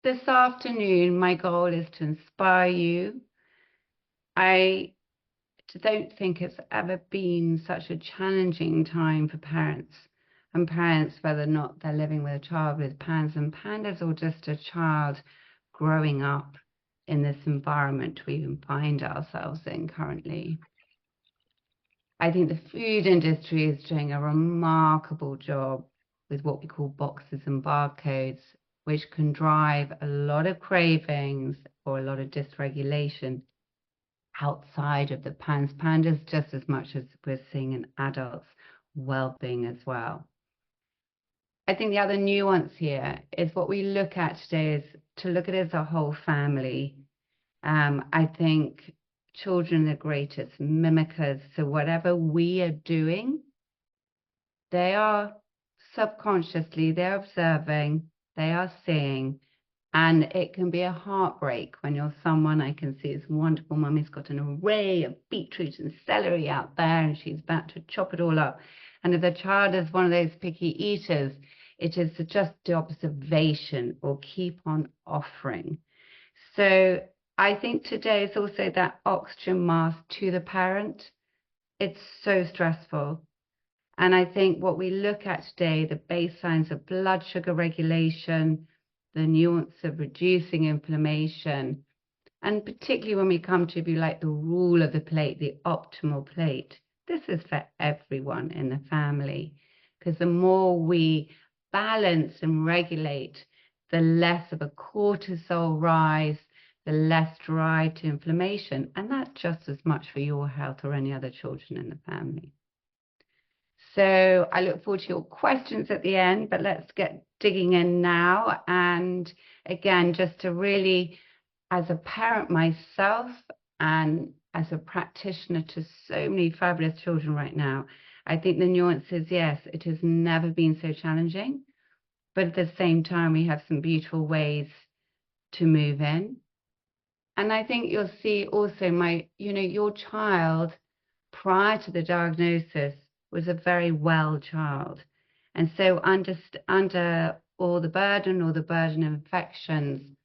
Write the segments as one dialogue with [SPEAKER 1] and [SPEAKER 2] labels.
[SPEAKER 1] this afternoon, my goal is to inspire you. I don't think it's ever been such a challenging time for parents, and parents, whether or not they're living with a child with PANS and PANDAS or just a child growing up in this environment we find ourselves in currently. I think the food industry is doing a remarkable job with what we call boxes and barcodes, which can drive a lot of cravings or a lot of dysregulation outside of the PANS PANDAS, just as much as we're seeing in adults' well-being as well. I think the other nuance here is what we look at today is to look at it as a whole family. I think children are the greatest mimickers. So whatever we are doing, they are subconsciously, they're observing, they are seeing, and it can be a heartbreak when you're someone, I can see this wonderful mummy's got an array of beetroot and celery out there and she's about to chop it all up. And if the child is one of those picky eaters, it is just the observation or keep on offering. So I think today is also that oxygen mask to the parent. It's so stressful. And I think what we look at today, the baselines of blood sugar regulation, the nuance of reducing inflammation, and particularly when we come to, if you like, the rule of the plate, the optimal plate, this is for everyone in the family. Because the more we balance and regulate, the less of a cortisol rise, the less drive to inflammation, and that's just as much for your health or any other children in the family. So I look forward to your questions at the end, but let's get digging in now. And again, just to really, as a parent myself and as a practitioner to so many fabulous children right now, I think the nuance is, yes, it has never been so challenging, but at the same time, we have some beautiful ways to move in. And I think you'll see also your child prior to the diagnosis was a very well child. And so under all the burden of infections,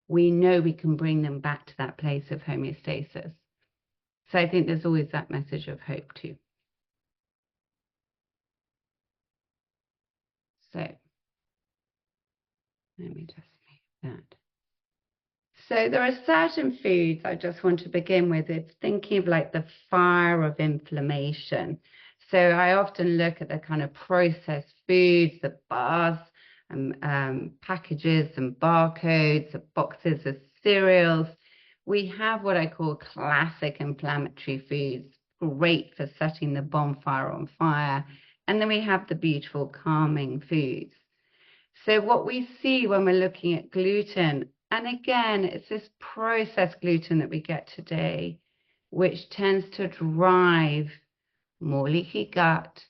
[SPEAKER 1] we know we can bring them back to that place of homeostasis. So I think there's always that message of hope too. So let me just make that. So there are certain foods I just want to begin with. It's thinking of like the fire of inflammation. So I often look at the kind of processed foods, the bars and packages and barcodes, the boxes of cereals. We have what I call classic inflammatory foods, great for setting the bonfire on fire. And then we have the beautiful calming foods. So what we see when we're looking at gluten, and again, it's this processed gluten that we get today, which tends to drive more leaky gut,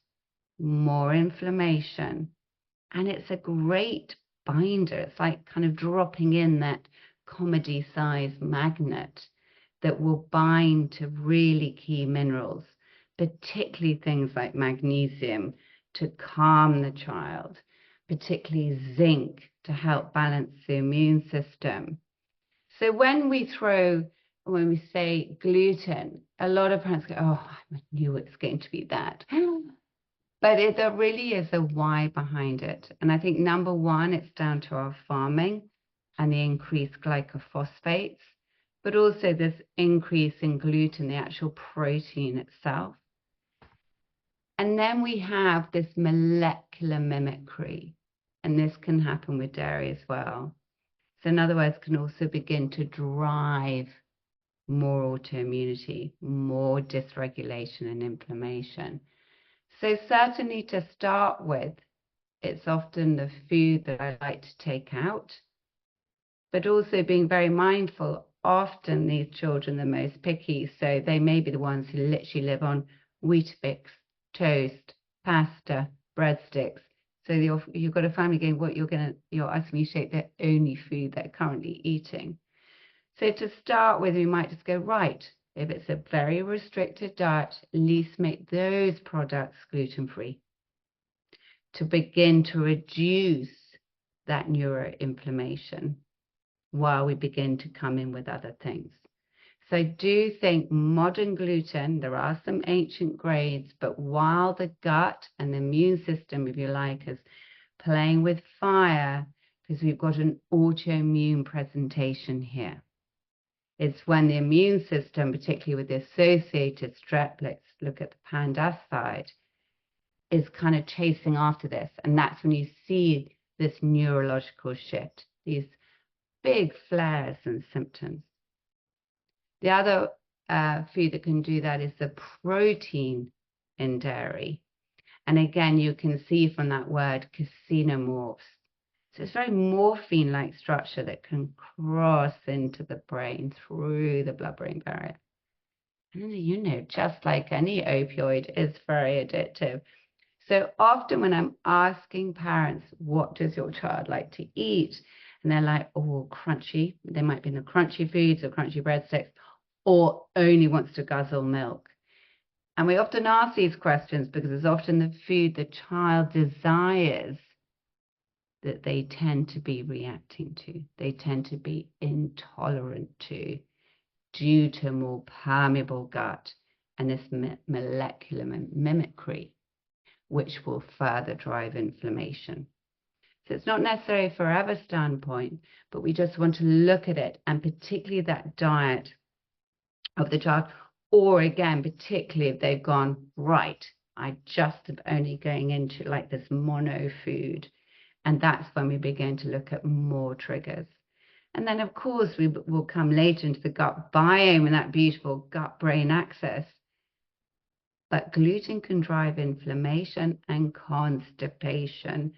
[SPEAKER 1] more inflammation. And it's a great binder. It's like kind of dropping in that 𝘗𝘐𝘬𝘬𝘬 magnet that will bind to really key minerals, particularly things like magnesium to calm the child, particularly zinc to help balance the immune system. So when we say gluten, a lot of parents go, oh, I knew it's going to be that. But there really is a why behind it. And I think number one, it's down to our farming and the increased glycophosphates, but also this increase in gluten, the actual protein itself. And then we have this molecular mimicry, and this can happen with dairy as well. So in other words, can also begin to drive more autoimmunity, more dysregulation and inflammation. So certainly to start with, it's often the food that I like to take out, but also being very mindful, often these children are the most picky, so they may be the ones who literally live on Weetabix, toast, pasta, breadsticks. So you've got a family going, what you're asking me to take their only food they're currently eating. So to start with, we might just go, right, if it's a very restricted diet, at least make those products gluten-free to begin to reduce that neuroinflammation. while we begin to come in with other things. So I do think modern gluten, there are some ancient grades, but while the gut and the immune system, if you like, is playing with fire, because we've got an autoimmune presentation here. It's when the immune system, particularly with the associated strep, let's look at the PANDAS side, is kind of chasing after this. And that's when you see this neurological shift, these big flares and symptoms. The other food that can do that is the protein in dairy. And again, you can see from that word carcinomorphs. So it's very morphine-like structure that can cross into the brain through the blood-brain barrier. And you know, just like any opioid, it's very addictive. So often when I'm asking parents, what does your child like to eat? And they're like, oh, crunchy. They might be in the crunchy foods or crunchy breadsticks, or only wants to guzzle milk. And we often ask these questions because it's often the food the child desires that they tend to be reacting to. They tend to be intolerant to due to more permeable gut and this molecular mimicry, which will further drive inflammation. So it's not necessarily a forever standpoint, but we just want to look at it, and particularly that diet of the child, or again, particularly if they've gone, right, I just am only going into like this mono food. And that's when we begin to look at more triggers. And then, of course, we will come later into the gut biome and that beautiful gut-brain axis. But gluten can drive inflammation and constipation.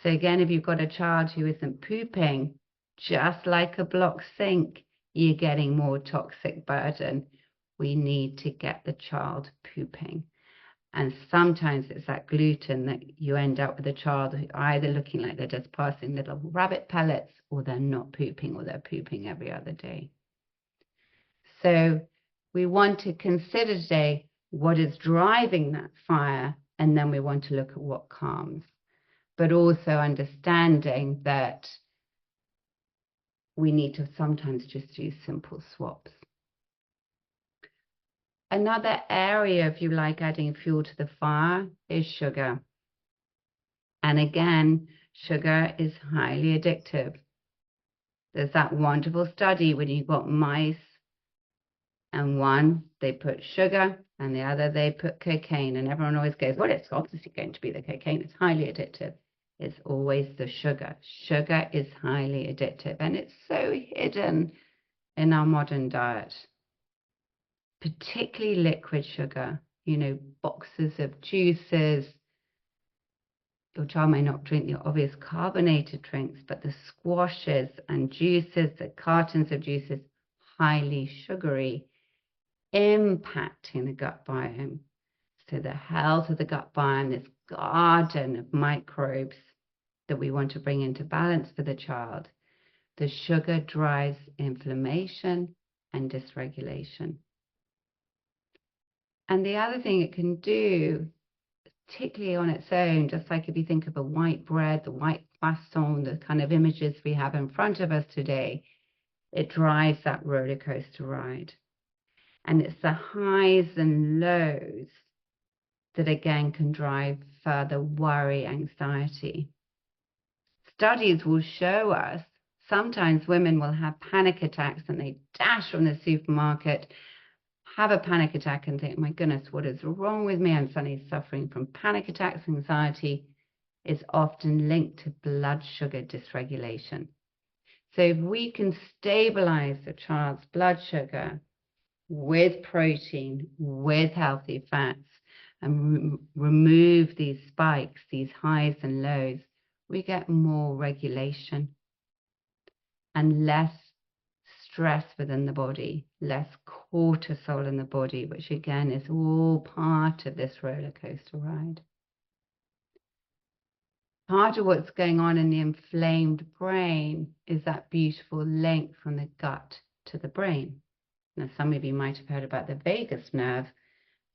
[SPEAKER 1] So again, if you've got a child who isn't pooping, just like a blocked sink, you're getting more toxic burden. We need to get the child pooping. And sometimes it's that gluten that you end up with a child who either looking like they're just passing little rabbit pellets, or they're not pooping, or they're pooping every other day. So we want to consider today what is driving that fire, and then we want to look at what calms. But also understanding that we need to sometimes just do simple swaps. Another area, if you like, adding fuel to the fire is sugar. And again, sugar is highly addictive. There's that wonderful study when you've got mice, and one, they put sugar, and the other, they put cocaine. And everyone always goes, well, it's obviously going to be the cocaine. It's highly addictive. It's always the sugar. Sugar is highly addictive, and it's so hidden in our modern diet. Particularly liquid sugar, you know, boxes of juices. Your child may not drink the obvious carbonated drinks, but the squashes and juices, the cartons of juices, highly sugary, impacting the gut biome. So the health of the gut biome, this garden of microbes that we want to bring into balance for the child. The sugar drives inflammation and dysregulation. And the other thing it can do, particularly on its own, just like if you think of a white bread, the white croissant, the kind of images we have in front of us today, it drives that roller coaster ride. And it's the highs and lows that again can drive further worry, anxiety. Studies will show us sometimes women will have panic attacks and they dash from the supermarket, have a panic attack and think, my goodness, what is wrong with me? I'm suddenly suffering from panic attacks. Anxiety is often linked to blood sugar dysregulation. So if we can stabilize the child's blood sugar with protein, with healthy fats, and remove these spikes, these highs and lows, we get more regulation and less stress within the body, less cortisol in the body, which again is all part of this roller coaster ride. Part of what's going on in the inflamed brain is that beautiful link from the gut to the brain. Now, some of you might have heard about the vagus nerve.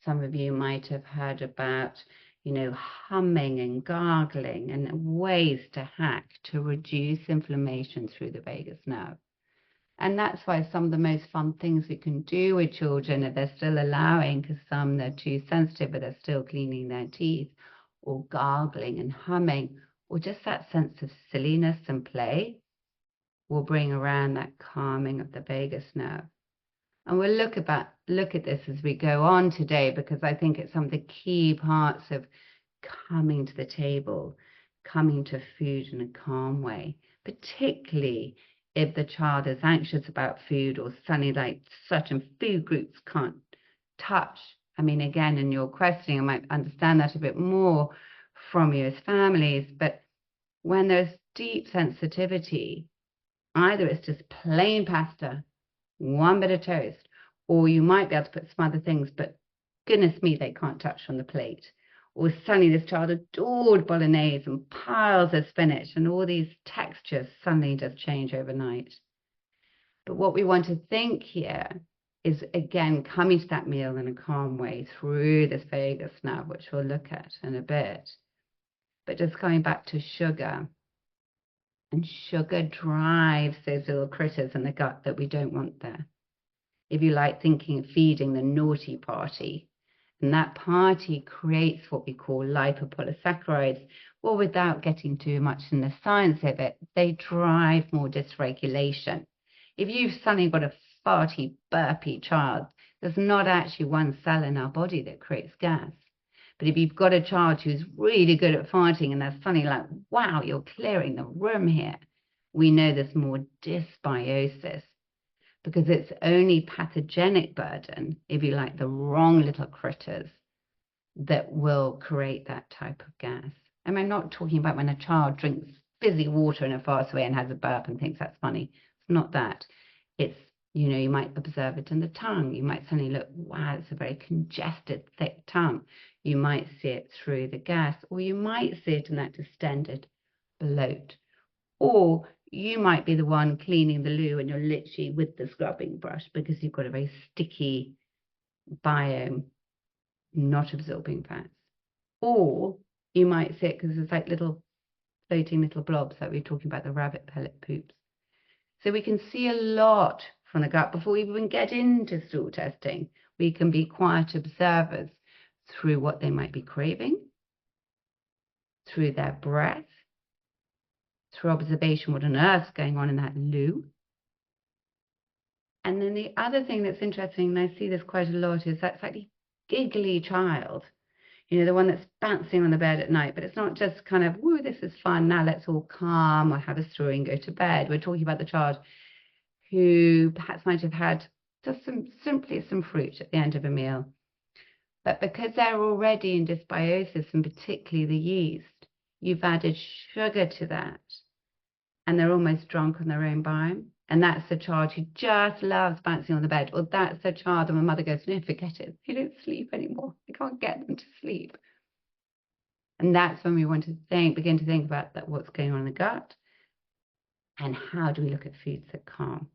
[SPEAKER 1] Some of you might have heard about, you know, humming and gargling and ways to hack to reduce inflammation through the vagus nerve. And that's why some of the most fun things we can do with children, if they're still allowing, because some they're too sensitive, but they're still cleaning their teeth, or gargling and humming, or just that sense of silliness and play, will bring around that calming of the vagus nerve. And we'll look at this as we go on today, because I think it's some of the key parts of coming to the table, coming to food in a calm way, particularly if the child is anxious about food, or suddenly like certain food groups can't touch. I mean, again, in your questioning, I might understand that a bit more from you as families, but when there's deep sensitivity, either it's just plain pasta, one bit of toast, or you might be able to put some other things, but goodness me, they can't touch on the plate. Or suddenly this child adored bolognese and piles of spinach, and all these textures suddenly just change overnight. But what we want to think here is, again, coming to that meal in a calm way through this vagus nerve, which we'll look at in a bit. But just going back to sugar. And sugar drives those little critters in the gut that we don't want there. If you like, thinking of feeding the naughty party. And that party creates what we call lipopolysaccharides. Well, without getting too much in the science of it, they drive more dysregulation. If you've suddenly got a farty, burpy child, there's not actually one cell in our body that creates gas. But if you've got a child who's really good at farting and they're suddenly like, wow, you're clearing the room here, we know there's more dysbiosis, because it's only pathogenic burden, if you like, the wrong little critters, that will create that type of gas. And I'm not talking about when a child drinks fizzy water in a fast way and has a burp and thinks that's funny. It's not that. It's, you might observe it in the tongue. You might suddenly look, wow, it's a very congested, thick tongue. You might see it through the gas, or you might see it in that distended bloat. Or you might be the one cleaning the loo and you're literally with the scrubbing brush because you've got a very sticky biome, not absorbing fats. Or you might see it because it's like little floating little blobs, like we were talking about the rabbit pellet poops. So we can see a lot from the gut before we even get into stool testing. We can be quiet observers through what they might be craving, through their breath, through observation, what on earth's going on in that loo. And then the other thing that's interesting, and I see this quite a lot, is that slightly giggly child, the one that's bouncing on the bed at night, but it's not just kind of, woo, this is fun, now let's all calm or have a story and go to bed. We're talking about the child who perhaps might have had just simply some fruit at the end of a meal. But because they're already in dysbiosis, and particularly the yeast, you've added sugar to that, and they're almost drunk on their own biome. And that's the child who just loves bouncing on the bed. Or that's the child and my mother goes, no, forget it. They don't sleep anymore. I can't get them to sleep. And that's when we want to begin to think about that, what's going on in the gut, and how do we look at foods that calm.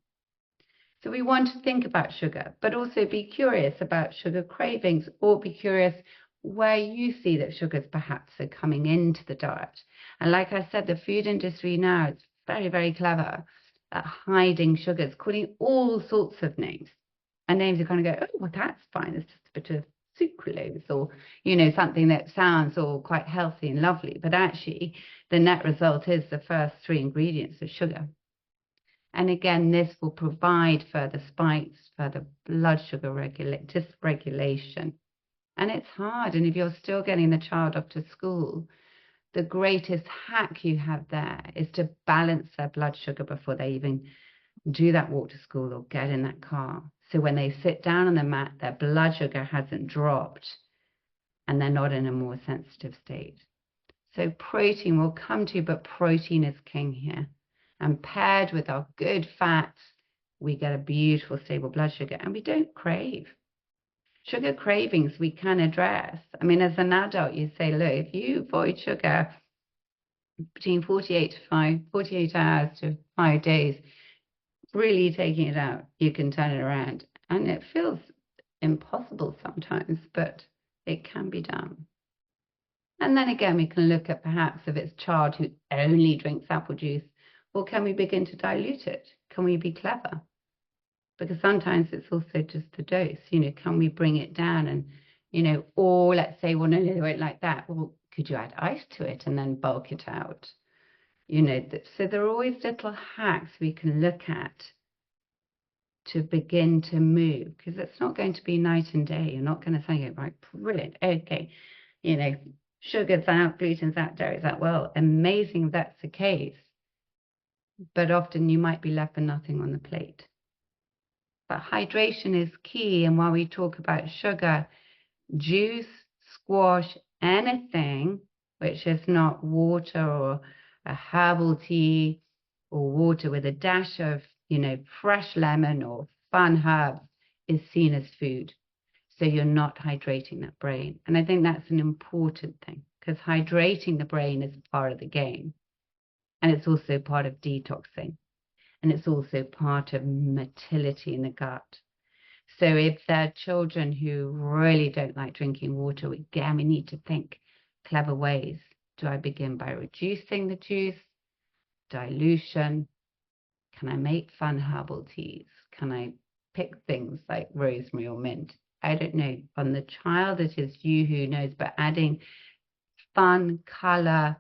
[SPEAKER 1] So we want to think about sugar, but also be curious about sugar cravings, or be curious where you see that sugars perhaps are coming into the diet. And like I said, the food industry now is very, very clever at hiding sugars, calling all sorts of names. And names you kind of go, oh, well, that's fine. It's just a bit of sucralose, or, something that sounds all quite healthy and lovely. But actually, the net result is the first 3 ingredients of sugar. And again, this will provide further spikes, further blood sugar dysregulation. And it's hard. And if you're still getting the child off to school, the greatest hack you have there is to balance their blood sugar before they even do that walk to school or get in that car. So when they sit down on the mat, their blood sugar hasn't dropped and they're not in a more sensitive state. So protein we'll come to, but protein is king here. And paired with our good fats, we get a beautiful stable blood sugar, and we don't crave. Sugar cravings we can address. I mean, as an adult, you say, look, if you avoid sugar between 48 hours to 5 days, really taking it out, you can turn it around. And it feels impossible sometimes, but it can be done. And then again, we can look at perhaps if it's a child who only drinks apple juice, well, can we begin to dilute it? Can we be clever? because sometimes it's also just the dose. Can we bring it down? And, or let's say, well, no, they won't like that. Well, could you add ice to it and then bulk it out? So there are always little hacks we can look at to begin to move, because it's not going to be night and day. You're not going to say, right, brilliant, okay, sugar's out, gluten's out, dairy's out. Well, amazing if that's the case. But often you might be left with nothing on the plate. But hydration is key. And while we talk about sugar, juice, squash, anything which is not water or a herbal tea or water with a dash of, fresh lemon or fun herbs is seen as food. So you're not hydrating that brain. And I think that's an important thing, because hydrating the brain is part of the game. And it's also part of detoxing. And it's also part of motility in the gut. So if there are children who really don't like drinking water, again, we need to think clever ways. Do I begin by reducing the juice? Dilution? Can I make fun herbal teas? Can I pick things like rosemary or mint? I don't know. On the child, it is you who knows, but adding fun, color,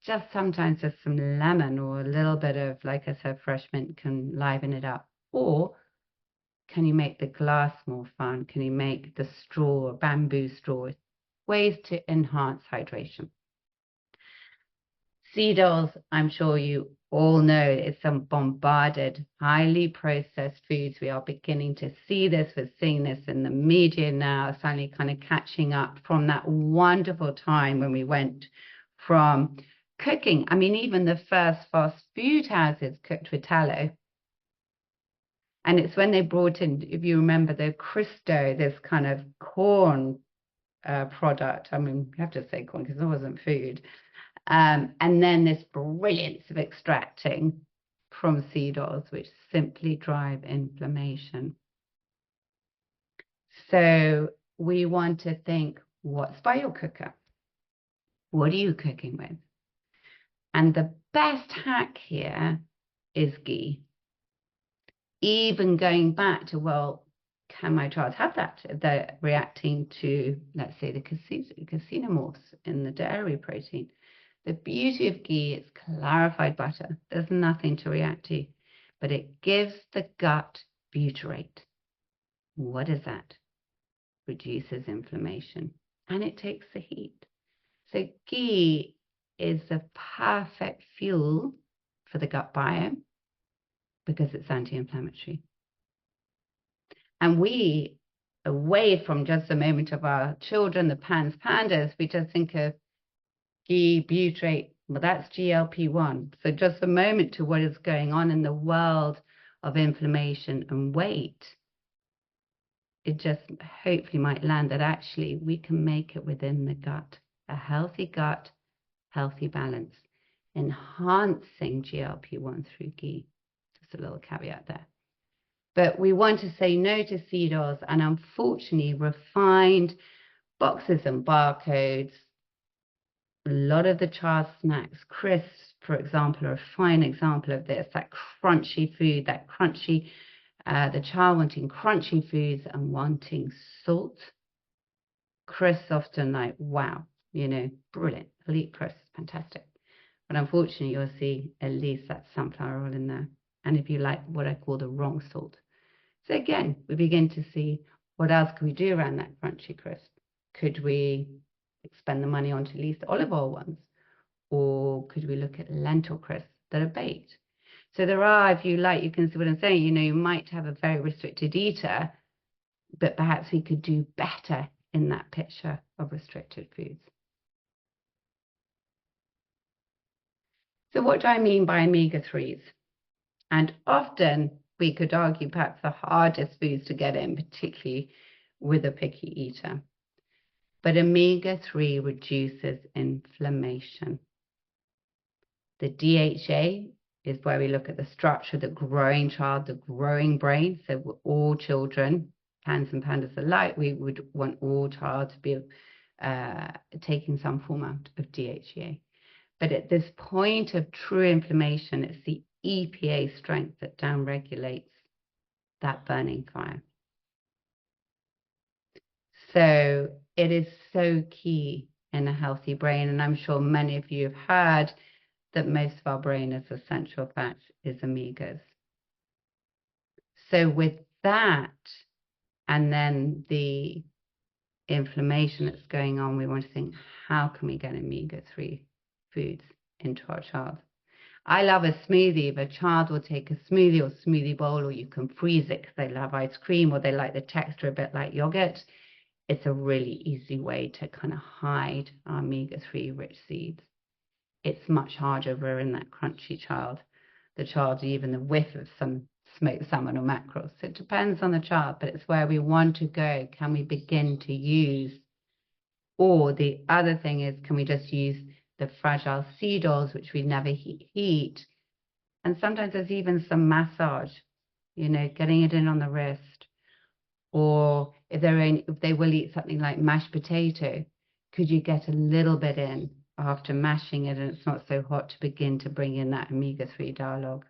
[SPEAKER 1] just sometimes just some lemon or a little bit of, like I said, fresh mint can liven it up. Or can you make the glass more fun? Can you make the straw, bamboo straw? Ways to enhance hydration. Seed oils, I'm sure you all know, it's some bombarded, highly processed foods. We are beginning to see this. We're seeing this in the media now, suddenly kind of catching up from that wonderful time when we went from cooking. I mean, even the first fast food houses cooked with tallow. And it's when they brought in, if you remember, the Cristo, this kind of corn product. I mean, you have to say corn because it wasn't food. And then this brilliance of extracting from seed oils, which simply drive inflammation. So we want to think, what's by your cooker? What are you cooking with? And the best hack here is ghee. Even going back to, well, can my child have that? They're reacting to, let's say, the caseinomorphs in the dairy protein. The beauty of ghee is clarified butter. There's nothing to react to, but it gives the gut butyrate. What is that? Reduces inflammation, and it takes the heat. So ghee is the perfect fuel for the gut biome because it's anti-inflammatory. And we, away from just the moment of our children, the pandas, we just think of ghee, butyrate, well, that's GLP-1. So just a moment to what is going on in the world of inflammation and weight. It just hopefully might land that actually we can make it within the gut. A healthy gut, healthy balance, enhancing GLP-1 through ghee. Just a little caveat there. But we want to say no to seed oils, and unfortunately refined boxes and barcodes. A lot of the child snacks, crisps, for example, are a fine example of this. That crunchy food, that crunchy, the child wanting crunchy foods and wanting salt. Crisps often like, wow, brilliant, elite crisps, fantastic. But unfortunately, you'll see at least that sunflower oil in there. And if you like what I call the wrong salt. So again, we begin to see what else can we do around that crunchy crisp. Could we spend the money on at least olive oil ones? Or could we look at lentil crisps that are baked? So there are, if you like, you can see what I'm saying, you might have a very restricted eater, but perhaps we could do better in that picture of restricted foods. So what do I mean by omega-3s? And often we could argue perhaps the hardest foods to get in, particularly with a picky eater. But omega-3 reduces inflammation. The DHA is where we look at the structure of the growing child, the growing brain. So all children, pans and pandas alike, we would want all child to be taking some form of DHA. But at this point of true inflammation, it's the EPA strength that downregulates that burning fire. So it is so key in a healthy brain, and I'm sure many of you have heard that most of our brain is essential fat is omegas. So with that, and then the inflammation that's going on, we want to think, how can we get omega-3 foods into our child? I love a smoothie. If a child will take a smoothie or smoothie bowl, or you can freeze it because they love ice cream or they like the texture a bit like yogurt, it's a really easy way to kind of hide our omega-3 rich seeds. It's much harder if we're in that crunchy child. The child, even the whiff of some smoked salmon or mackerel. So it depends on the child, but it's where we want to go. Can we begin to use? Or the other thing is, can we just use the fragile seed oils, which we never heat? And sometimes there's even some massage, you know, getting it in on the wrist. Or if they will eat something like mashed potato, could you get a little bit in after mashing it and it's not so hot to begin to bring in that omega-3 dialogue?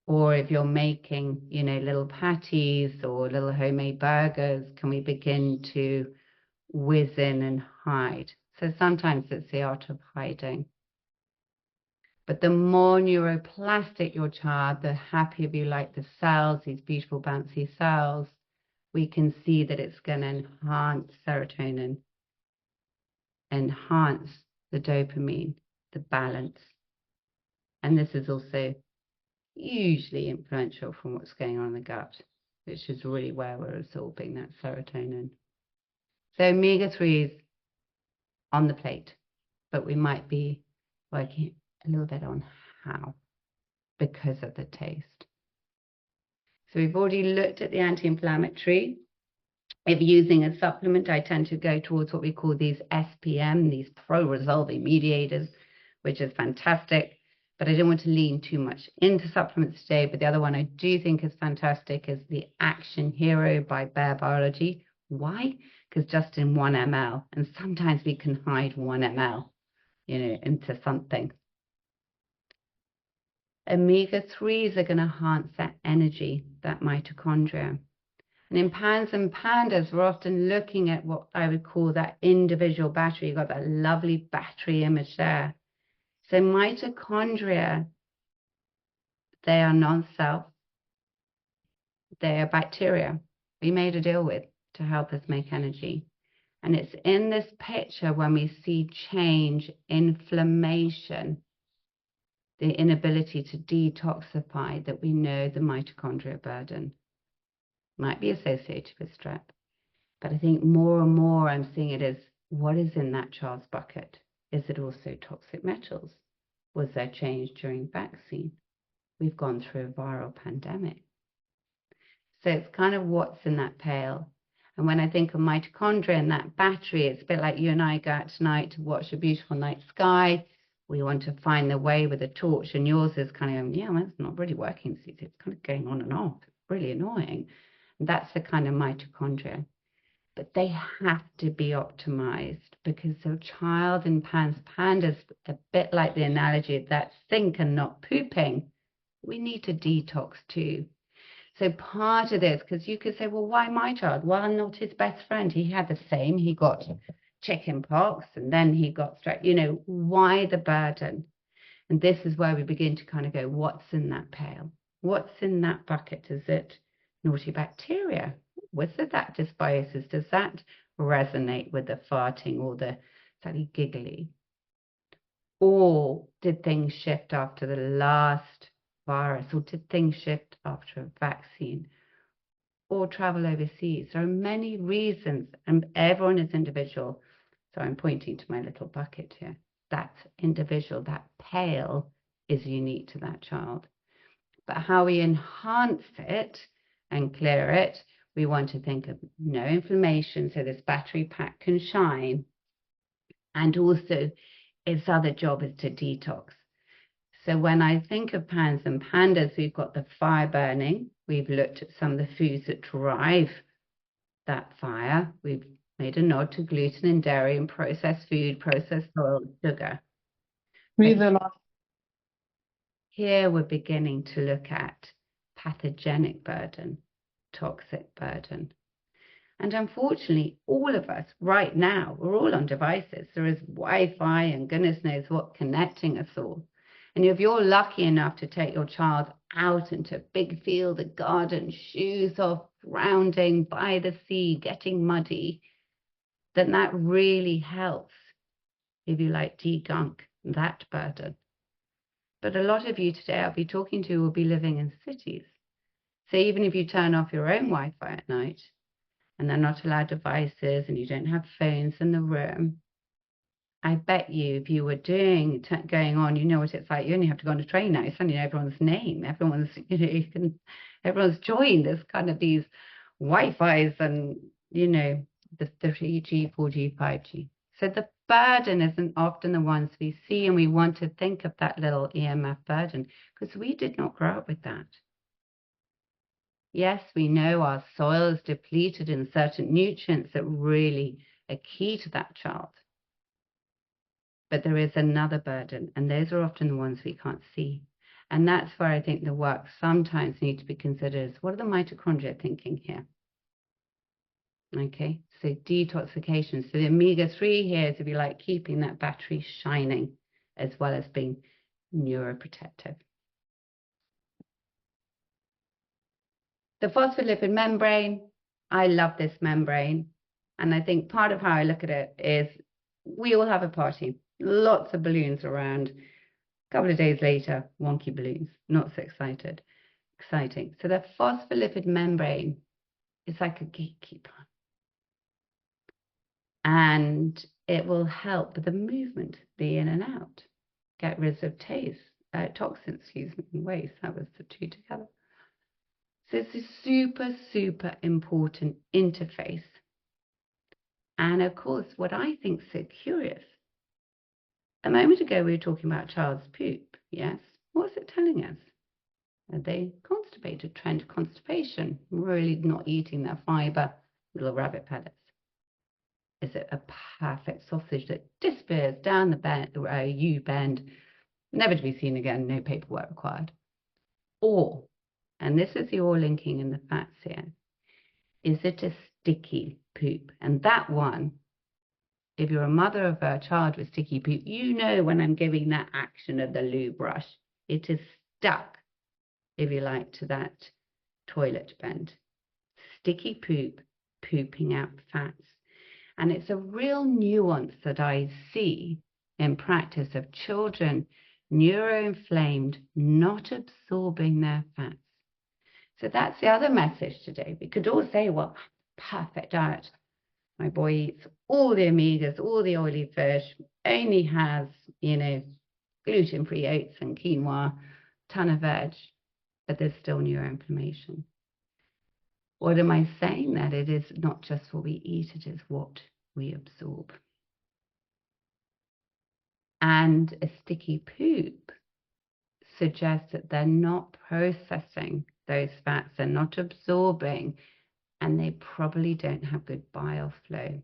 [SPEAKER 1] Or if you're making, you know, little patties or little homemade burgers, can we begin to whiz in and hide? So sometimes it's the art of hiding. But the more neuroplastic your child, the happier you like the cells, these beautiful bouncy cells, we can see that it's going to enhance serotonin, enhance the dopamine, the balance. And this is also hugely influential from what's going on in the gut, which is really where we're absorbing that serotonin. So omega-3s on the plate, but we might be working a little bit on how, because of the taste. So we've already looked at the anti-inflammatory. If using a supplement, I tend to go towards what we call these SPM, these pro-resolving mediators, which is fantastic. But I don't want to lean too much into supplements today. But the other one I do think is fantastic is the Action Hero by Bare Biology. Why? Because just in 1 ml, and sometimes we can hide 1 ml, you know, into something. Omega-3s are going to enhance that energy, that mitochondria. And in Pans and Pandas, we're often looking at what I would call that individual battery. You've got that lovely battery image there. So mitochondria, they are non-self. They are bacteria we made a deal with to help us make energy. And it's in this picture when we see change, inflammation, the inability to detoxify, that we know the mitochondria burden might be associated with strep. But I think more and more I'm seeing it as, what is in that child's bucket? Is it also toxic metals? Was there change during vaccine? We've gone through a viral pandemic. So it's kind of what's in that pail. And when I think of mitochondria and that battery, it's a bit like you and I go out tonight to watch a beautiful night sky. We want to find the way with a torch, and yours is kind of going, yeah, well, it's not really working. It's kind of going on and off. It's really annoying. And that's the kind of mitochondria. But they have to be optimized, because the child in Pans Pandas, a bit like the analogy of that sink and not pooping, we need to detox too. So part of this, because you could say, well, why my child? Well, not his best friend. He had the same. He got chicken pox and then he got strep. You know, why the burden? And this is where we begin to kind of go, what's in that pail? What's in that bucket? Is it naughty bacteria? Was it that dysbiosis? Does that resonate with the farting or the slightly giggly? Or did things shift after the last virus? Or did things shift after a vaccine? Or travel overseas? There are many reasons, and everyone is individual. So I'm pointing to my little bucket here. That's individual. That pail is unique to that child. But how we enhance it and clear it, we want to think of no inflammation, so this battery pack can shine. And also, its other job is to detox. So when I think of Pans and Pandas, we've got the fire burning. We've looked at some of the foods that drive that fire. We've made a nod to gluten and dairy and processed food, processed oil, sugar. Here we're beginning to look at pathogenic burden, toxic burden. And unfortunately, all of us right now, we're all on devices. There is Wi-Fi and goodness knows what connecting us all. And if you're lucky enough to take your child out into a big field, a garden, shoes off, rounding by the sea, getting muddy, then that really helps, if you like, degunk that burden. But a lot of you today I'll be talking to will be living in cities. So even if you turn off your own Wi-Fi at night, and they're not allowed devices, and you don't have phones in the room, I bet you if you were going on, you know what it's like. You only have to go on a train now. You suddenly know everyone's name. Everyone's, everyone's joined. There's kind of these Wi-Fi's and, the 3G, 4G, 5G. So the burden isn't often the ones we see, and we want to think of that little EMF burden because we did not grow up with that. Yes, we know our soil is depleted in certain nutrients that really are key to that child. But there is another burden, and those are often the ones we can't see. And that's where I think the work sometimes needs to be considered as, what are the mitochondria thinking here? Okay, so detoxification. So the omega-3 here is, if you like, keeping that battery shining as well as being neuroprotective. The phospholipid membrane, I love this membrane. And I think part of how I look at it is we all have a party, lots of balloons around. A couple of days later, wonky balloons, not so exciting. So the phospholipid membrane is like a gatekeeper. And it will help with the movement, the in and out, get rid of toxins, waste. That was the two together. So it's a super, super important interface. And of course, what I think is so curious, a moment ago we were talking about child's poop, yes? What's it telling us? Are they constipated, trend to constipation, really not eating their fibre, little rabbit pellets? Is it a perfect sausage that disappears down the U-bend, never to be seen again, no paperwork required? Or, and this is the oil linking in the fats here, is it a sticky poop? And that one, if you're a mother of a child with sticky poop, you know when I'm giving that action of the loo brush, it is stuck, if you like, to that toilet bend. Sticky poop, pooping out fats. And it's a real nuance that I see in practice of children neuroinflamed, not absorbing their fats. So that's the other message today. We could all say, well, perfect diet. My boy eats all the omegas, all the oily fish, only has, gluten-free oats and quinoa, ton of veg, but there's still neuroinflammation. What am I saying? That it is not just what we eat, it is what we absorb. And a sticky poop suggests that they're not processing those fats, they're not absorbing, and they probably don't have good bile flow.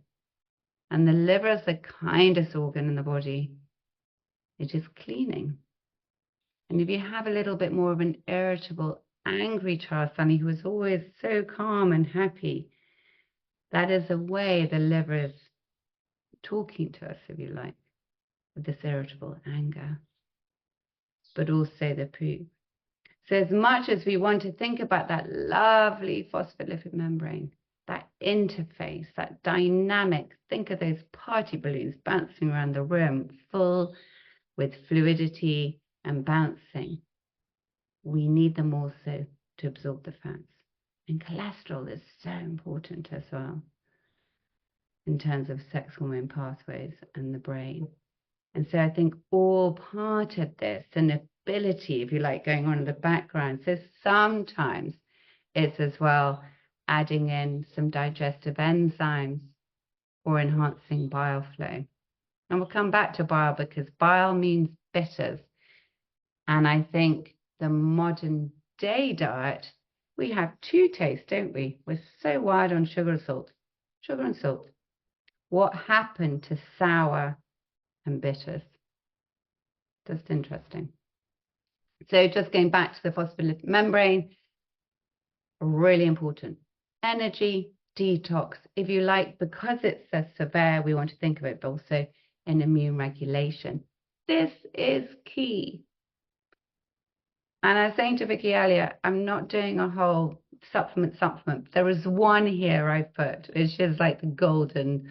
[SPEAKER 1] And the liver is the kindest organ in the body. It is cleaning. And if you have a little bit more of an irritable, angry child, Sunny, who is always so calm and happy, that is a way the liver is talking to us, if you like, with this irritable anger, but also the poop. So as much as we want to think about that lovely phospholipid membrane, that interface, that dynamic, think of those party balloons bouncing around the room, full with fluidity and bouncing, we need them also to absorb the fats. And cholesterol is so important as well in terms of sex hormone pathways and the brain. And so I think all part of this, an ability, if you like, going on in the background. So sometimes it's as well adding in some digestive enzymes or enhancing bile flow. And we'll come back to bile because bile means bitters. And I think the modern day diet, we have two tastes, don't we? We're so wired on sugar and salt. Sugar and salt. What happened to sour and bitters? Just interesting. So just going back to the phospholipid membrane, really important. Energy detox, if you like, because it's so severe, we want to think of it, but also in immune regulation. This is key. And I was saying to Vicky earlier, I'm not doing a whole supplement. There is one here I put, which is like the golden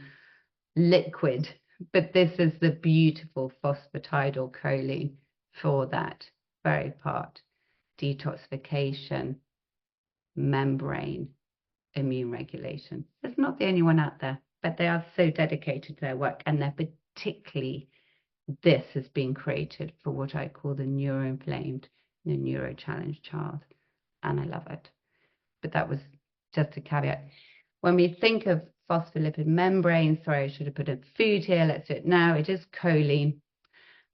[SPEAKER 1] liquid, but this is the beautiful 𝘯𝘰𝘵𝑜𝘥 for that very part. Detoxification, membrane, immune regulation. It's not the only one out there, but they are so dedicated to their work, and they're particularly, this has been created for what I call the neuroinflamed, the neuro-challenged child, and I love it. But that was just a caveat. When we think of phospholipid membrane, sorry, I should have put in food here, let's do it now. It is choline,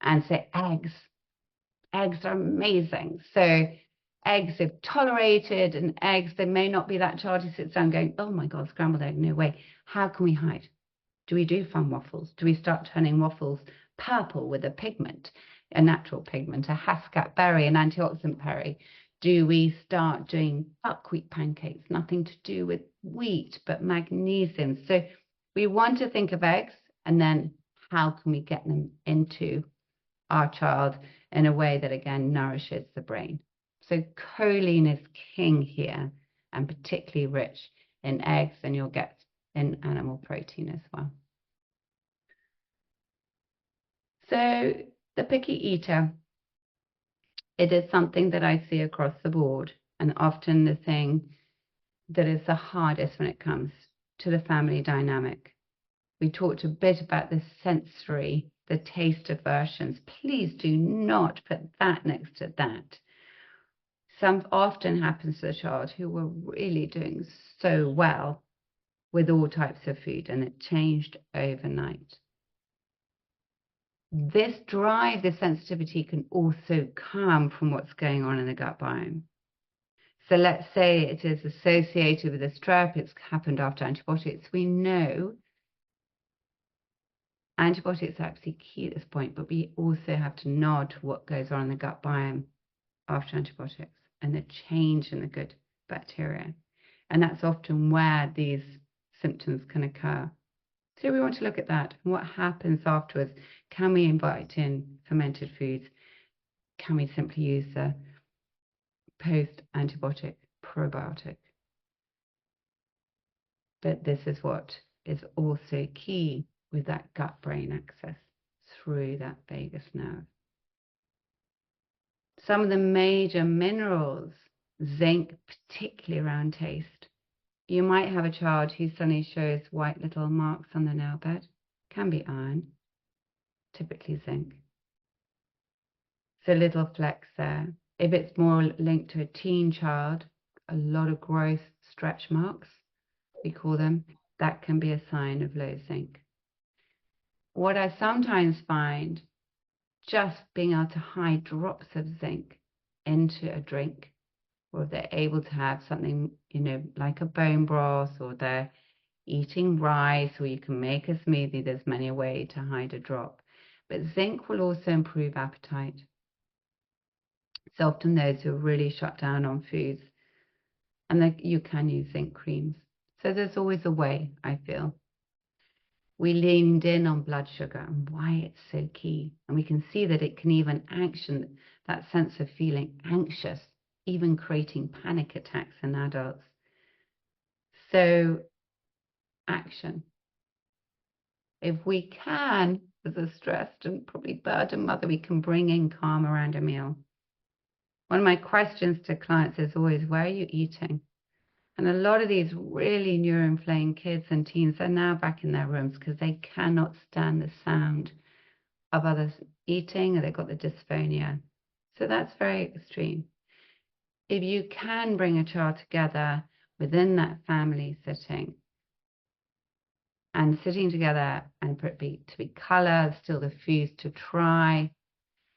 [SPEAKER 1] and say eggs. Eggs are amazing. So eggs are tolerated, and eggs, they may not be that child who sits down going, oh my God, scrambled egg, no way. How can we hide? Do we do fun waffles? Do we start turning waffles purple with a pigment, a natural pigment, a Hascat berry, an antioxidant berry? Do we start doing buckwheat pancakes? Nothing to do with wheat, but magnesium. So we want to think of eggs, and then how can we get them into our child in a way that, again, nourishes the brain? So choline is king here, and particularly rich in eggs, and you'll get in animal protein as well. So the picky eater, it is something that I see across the board, and often the thing that is the hardest when it comes to the family dynamic. We talked a bit about the sensory, the taste aversions. Please do not put that next to that. Some often happens to the child who were really doing so well with all types of food, and it changed overnight. This drive, this sensitivity, can also come from what's going on in the gut biome. So let's say it is associated with a strep, it's happened after antibiotics. We know antibiotics are actually key at this point, but we also have to nod to what goes on in the gut biome after antibiotics and the change in the good bacteria. And that's often where these symptoms can occur. So we want to look at that and what happens afterwards. Can we invite in fermented foods? Can we simply use the post-antibiotic probiotic? But this is what is also key with that gut-brain access through that vagus nerve. Some of the major minerals, zinc, particularly around taste. You might have a child who suddenly shows white little marks on the nail bed. Can be iron, typically zinc. So little flecks there. If it's more linked to a teen child, a lot of growth stretch marks, we call them, that can be a sign of low zinc. What I sometimes find, just being able to hide drops of zinc into a drink, or if they're able to have something, like a bone broth, or they're eating rice, or you can make a smoothie, there's many ways to hide a drop. But zinc will also improve appetite. So often those who are really shut down on foods, and you can use zinc creams. So there's always a way, I feel. We leaned in on blood sugar and why it's so key. And we can see that it can even action that sense of feeling anxious, even creating panic attacks in adults. So action. If we can, as a stressed and probably burdened mother, we can bring in calm around a meal. One of my questions to clients is always, where are you eating? And a lot of these really neuroinflamed kids and teens are now back in their rooms because they cannot stand the sound of others eating, or they've got the dysphonia. So that's very extreme. If you can bring a child together within that family setting, and sitting together, and for it to be colour, still the foods to try.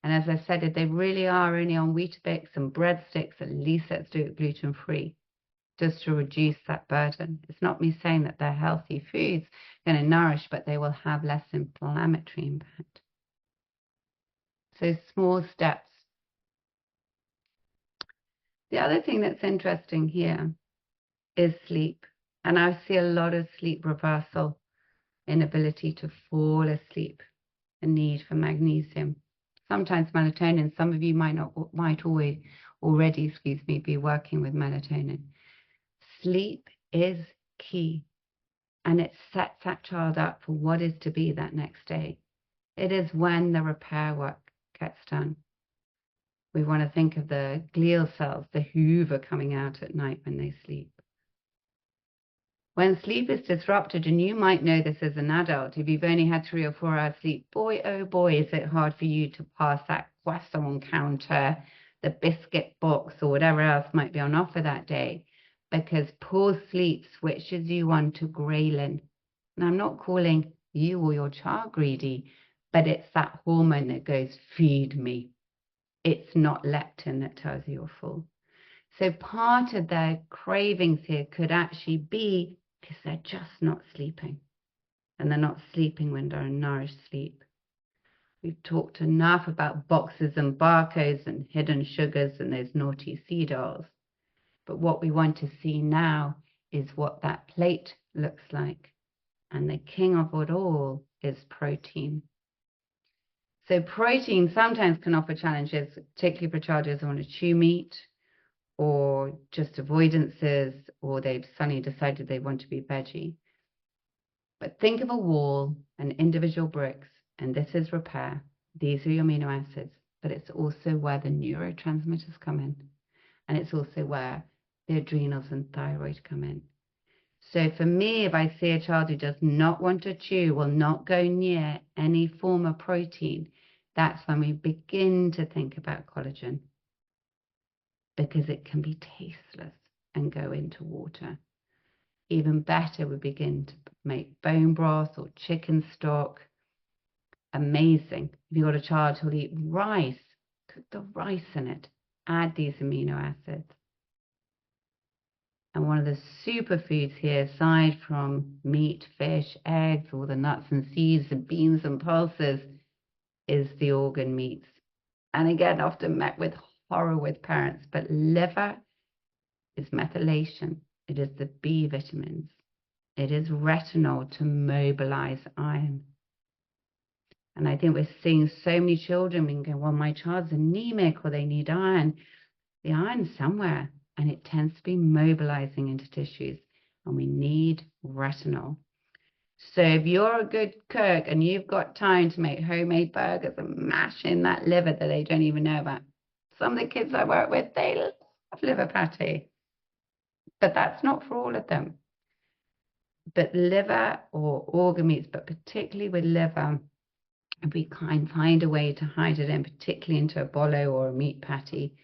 [SPEAKER 1] And as I said, if they really are only on Weetabix and breadsticks, at least let's do it gluten-free, just to reduce that burden. It's not me saying that they're healthy foods, going to nourish, but they will have less inflammatory impact. So small steps. The other thing that's interesting here is sleep. And I see a lot of sleep reversal, inability to fall asleep, a need for magnesium, sometimes melatonin. Some of you might already be working with melatonin. Sleep is key, and it sets that child up for what is to be that next day. It is when the repair work gets done. We want to think of the glial cells, the hoover coming out at night when they sleep. When sleep is disrupted, and you might know this as an adult, if you've only had 3 or 4 hours sleep, boy, oh boy, is it hard for you to pass that croissant counter, the biscuit box, or whatever else might be on offer that day, because poor sleep switches you on to ghrelin. And I'm not calling you or your child greedy, but it's that hormone that goes, feed me. It's not leptin that tells you you're full. So part of their cravings here could actually be because they're just not sleeping. And they're not sleeping when they're in nourished sleep. We've talked enough about boxes and barcodes and hidden sugars and those naughty CDALs. But what we want to see now is what that plate looks like. And the king of it all is protein. So protein sometimes can offer challenges, particularly for child who doesn't want to chew meat, or just avoidances, or they've suddenly decided they want to be veggie. But think of a wall and individual bricks, and this is repair. These are your amino acids, but it's also where the neurotransmitters come in, and it's also where the adrenals and thyroid come in. So for me, if I see a child who does not want to chew, will not go near any form of protein, that's when we begin to think about collagen, because it can be tasteless and go into water. Even better, we begin to make bone broth or chicken stock. Amazing. If you've got a child who'll eat rice, cook the rice in it, add these amino acids. And one of the superfoods here, aside from meat, fish, eggs, all the nuts and seeds and beans and pulses, is the organ meats. And again, often met with horror with parents, but liver is methylation. It is the B vitamins. It is retinol to mobilize iron. And I think we're seeing so many children being going, well, my child's anemic or they need iron. The iron's somewhere, and it tends to be mobilizing into tissues, and we need retinol. So if you're a good cook and you've got time to make homemade burgers and mash in that liver that they don't even know about. Some of the kids I work with, they love liver patty, but that's not for all of them. But liver or organ meats, but particularly with liver, if we can find a way to hide it in, particularly into a bolo or a meat patty,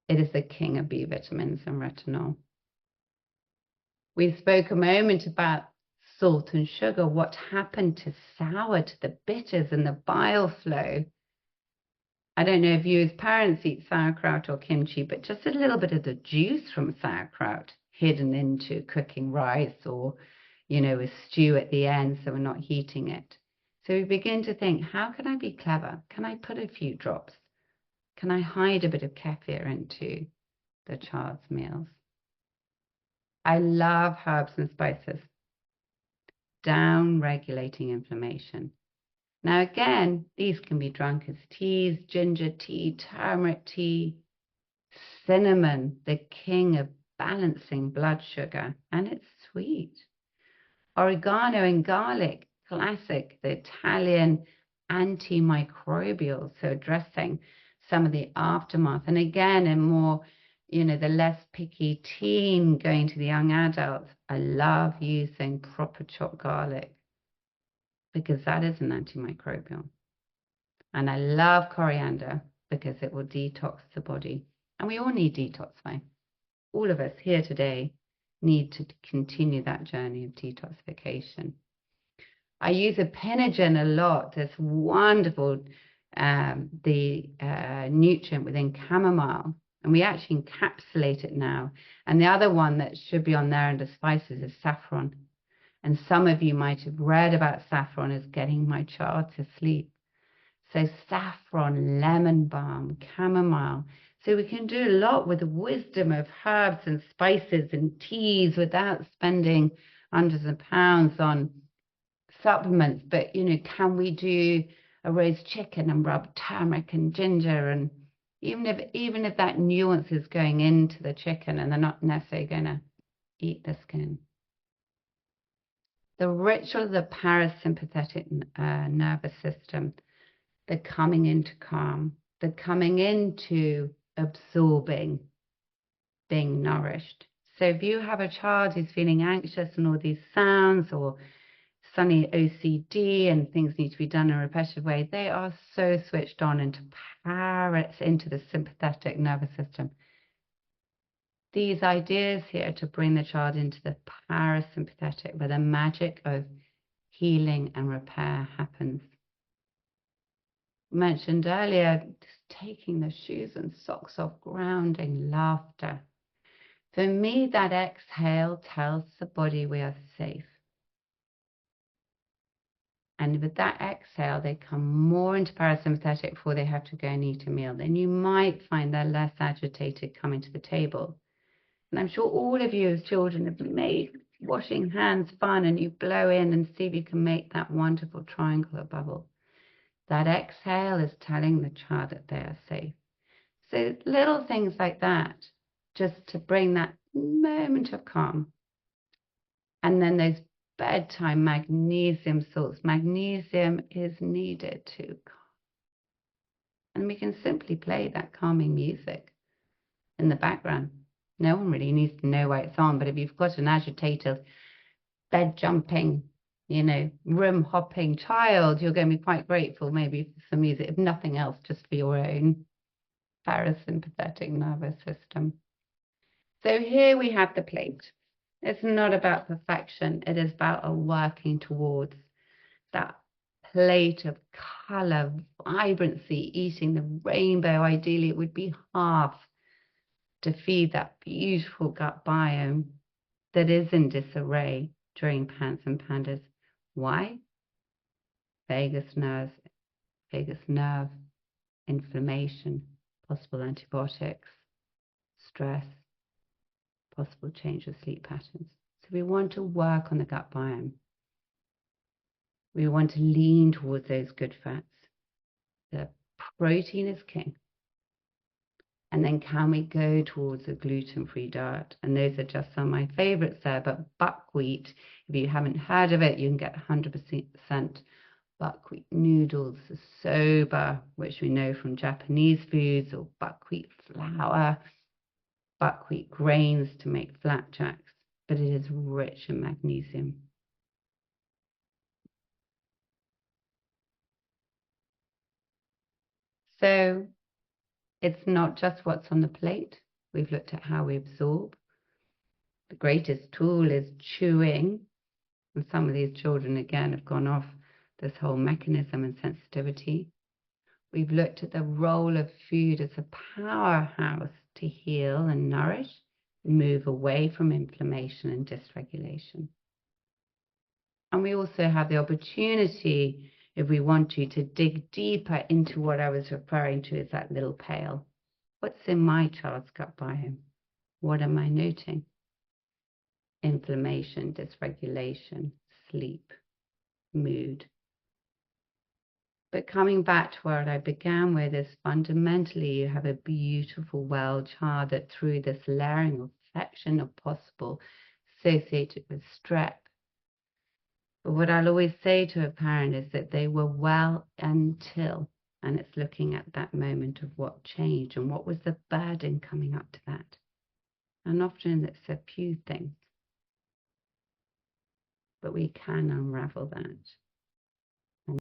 [SPEAKER 1] it is the king of B vitamins and retinol. We spoke a moment about salt and sugar, what happened to sour, to the bitters and the bile flow. I don't know if you as parents eat sauerkraut or kimchi, but just a little bit of the juice from sauerkraut hidden into cooking rice or, a stew at the end, so we're not heating it. So we begin to think, how can I be clever? Can I put a few drops? Can I hide a bit of kefir into the child's meals? I love herbs and spices. Down-regulating inflammation. Now again, these can be drunk as teas, ginger tea, turmeric tea, cinnamon, the king of balancing blood sugar, and it's sweet. Oregano and garlic, classic, the Italian antimicrobial, so addressing some of the aftermath. And again, in more, the less picky teen going to the young adults, I love using proper chopped garlic because that is an antimicrobial. And I love coriander because it will detox the body. And we all need detoxifying. All of us here today need to continue that journey of detoxification. I use Apinogen a lot. There's wonderful, nutrient within chamomile, and we actually encapsulate it now. And the other one that should be on there under spices is saffron. And some of you might have read about saffron as getting my child to sleep. So saffron, lemon balm, chamomile, So we can do a lot with the wisdom of herbs and spices and teas without spending hundreds of pounds on supplements. But, you know, can we do a roast chicken and rub turmeric and ginger, and even if that nuance is going into the chicken and they're not necessarily going to eat the skin. The ritual of the parasympathetic nervous system, the coming into calm, the coming into absorbing, being nourished. So if you have a child who's feeling anxious and all these sounds, or suddenly OCD and things need to be done in a repetitive way, they are so switched on into the sympathetic nervous system. These ideas here to bring the child into the parasympathetic, where the magic of healing and repair happens. Mentioned earlier, just taking the shoes and socks off, grounding, laughter. For me, that exhale tells the body we are safe. And with that exhale, they come more into parasympathetic before they have to go and eat a meal. Then you might find they're less agitated coming to the table. And I'm sure all of you as children have made washing hands fun, and you blow in and see if you can make that wonderful triangle or bubble. That exhale is telling the child that they are safe. So little things like that, just to bring that moment of calm. And then those bedtime magnesium salts. Magnesium is needed to calm. And we can simply play that calming music in the background. No one really needs to know why it's on, but if you've got an agitated, bed jumping, you know, room hopping child, you're going to be quite grateful maybe for some music, if nothing else, just for your own parasympathetic nervous system. So here we have the plate. It's not about perfection. It is about a working towards that plate of color, vibrancy, eating the rainbow. Ideally, it would be half to feed that beautiful gut biome that is in disarray during Pants and Pandas. Why? Vagus nerve, inflammation, possible antibiotics, stress, possible change of sleep patterns. So we want to work on the gut biome. We want to lean towards those good fats. The protein is king. And then can we go towards a gluten-free diet? And those are just some of my favorites there. But buckwheat, if you haven't heard of it, you can get 100% buckwheat noodles, the soba, which we know from Japanese foods, or buckwheat flour, buckwheat grains to make flapjacks. But it is rich in magnesium. So it's not just what's on the plate. We've looked at how we absorb. The greatest tool is chewing. And some of these children, again, have gone off this whole mechanism and sensitivity. We've looked at the role of food as a powerhouse to heal and nourish, move away from inflammation and dysregulation. And we also have the opportunity, if we want to dig deeper into what I was referring to as that little pail. What's in my child's gut biome? What am I noting? Inflammation, dysregulation, sleep, mood. But coming back to what I began with is fundamentally you have a beautiful, well child that through this layering of affection of possible associated with strep. But what I'll always say to a parent is that they were well until, and it's looking at that moment of what changed and what was the burden coming up to that. And often it's a few things, but we can unravel that.